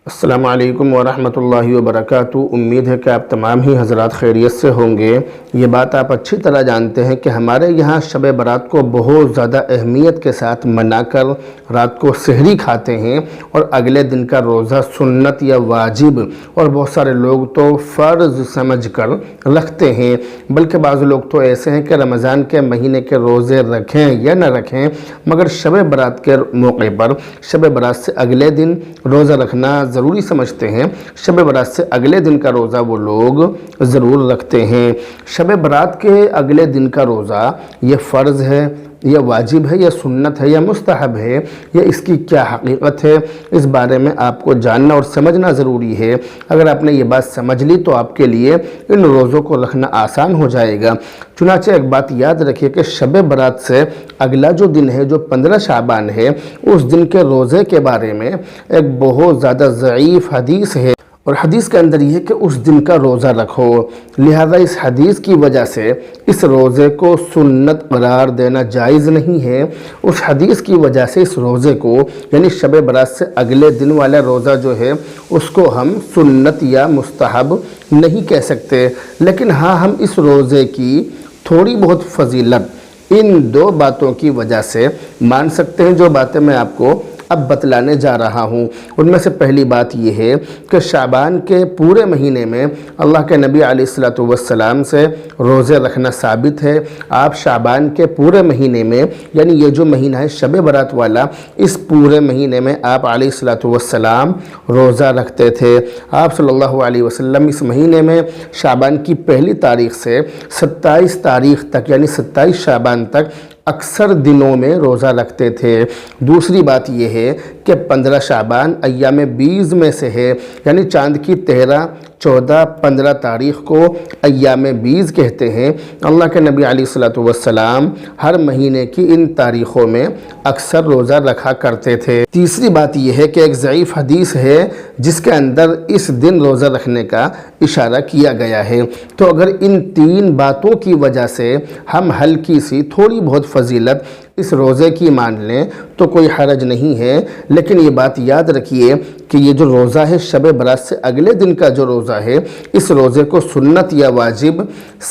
السلام علیکم ورحمۃ اللہ وبرکاتہ۔ امید ہے کہ آپ تمام ہی حضرات خیریت سے ہوں گے۔ یہ بات آپ اچھی طرح جانتے ہیں کہ ہمارے یہاں شب برات کو بہت زیادہ اہمیت کے ساتھ منا کر رات کو سحری کھاتے ہیں اور اگلے دن کا روزہ سنت یا واجب اور بہت سارے لوگ تو فرض سمجھ کر رکھتے ہیں، بلکہ بعض لوگ تو ایسے ہیں کہ رمضان کے مہینے کے روزے رکھیں یا نہ رکھیں مگر شب برات کے موقع پر شب برات سے اگلے دن روزہ رکھنا ضروری سمجھتے ہیں۔ شب برات سے اگلے دن کا روزہ وہ لوگ ضرور رکھتے ہیں۔ شب برات کے اگلے دن کا روزہ یہ فرض ہے یا واجب ہے یا سنت ہے یا مستحب ہے یا اس کی کیا حقیقت ہے، اس بارے میں آپ کو جاننا اور سمجھنا ضروری ہے۔ اگر آپ نے یہ بات سمجھ لی تو آپ کے لیے ان روزوں کو رکھنا آسان ہو جائے گا۔ چنانچہ ایک بات یاد رکھیے کہ شب برات سے اگلا جو دن ہے جو 15 شعبان ہے، اس دن کے روزے کے بارے میں ایک بہت زیادہ ضعیف حدیث ہے، اور حدیث کے اندر یہ ہے کہ اس دن کا روزہ رکھو۔ لہذا اس حدیث کی وجہ سے اس روزے کو سنت قرار دینا جائز نہیں ہے۔ اس حدیث کی وجہ سے اس روزے کو یعنی شب برات سے اگلے دن والا روزہ جو ہے اس کو ہم سنت یا مستحب نہیں کہہ سکتے، لیکن ہاں ہم اس روزے کی تھوڑی بہت فضیلت ان دو باتوں کی وجہ سے مان سکتے ہیں، جو باتیں میں آپ کو اب بتلانے جا رہا ہوں۔ ان میں سے پہلی بات یہ ہے کہ شعبان کے پورے مہینے میں اللہ کے نبی علیہ السلام سے روزے رکھنا ثابت ہے۔ آپ شعبان کے پورے مہینے میں یعنی یہ جو مہینہ ہے شب برات والا، اس پورے مہینے میں آپ علیہ السلام روزہ رکھتے تھے۔ آپ صلی اللہ علیہ وسلم اس مہینے میں شعبان کی پہلی تاریخ سے 27 تاریخ تک یعنی 27 شعبان تک اکثر دنوں میں روزہ رکھتے تھے۔ دوسری بات یہ ہے کہ 15 شعبان ایام بیض میں سے ہے، یعنی چاند کی 13، 14، 15 تاریخ کو ایام بیض کہتے ہیں۔ اللہ کے نبی علیہ السلام ہر مہینے کی ان تاریخوں میں اکثر روزہ رکھا کرتے تھے۔ تیسری بات یہ ہے کہ ایک ضعیف حدیث ہے جس کے اندر اس دن روزہ رکھنے کا اشارہ کیا گیا ہے۔ تو اگر ان تین باتوں کی وجہ سے ہم ہلکی سی تھوڑی بہت فضیلت اس روزے کی مان لیں تو کوئی حرج نہیں ہے، لیکن یہ بات یاد رکھیے کہ یہ جو روزہ ہے شب برات سے اگلے دن کا جو روزہ ہے، اس روزے کو سنت یا واجب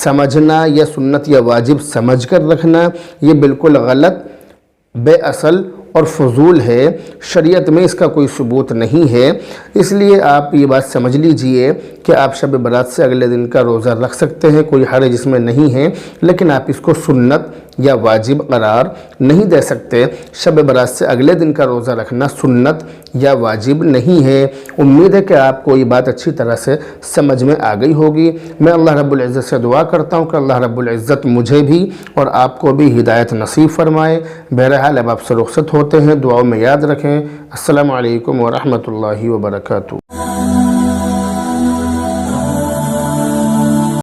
سمجھنا یا سنت یا واجب سمجھ کر رکھنا یہ بالکل غلط، بے اصل اور فضول ہے۔ شریعت میں اس کا کوئی ثبوت نہیں ہے۔ اس لیے آپ یہ بات سمجھ لیجئے کہ آپ شب برات سے اگلے دن کا روزہ رکھ سکتے ہیں، کوئی حرج اس میں نہیں ہے، لیکن آپ اس کو سنت یا واجب قرار نہیں دے سکتے۔ شب برات سے اگلے دن کا روزہ رکھنا سنت یا واجب نہیں ہے۔ امید ہے کہ آپ کو یہ بات اچھی طرح سے سمجھ میں آ گئی ہوگی۔ میں اللہ رب العزت سے دعا کرتا ہوں کہ اللہ رب العزت مجھے بھی اور آپ کو بھی ہدایت نصیب فرمائے۔ بہرحال اب آپ سے رخصت ہوتے ہیں، دعاؤں میں یاد رکھیں۔ السلام علیکم ورحمۃ اللہ وبرکاتہ۔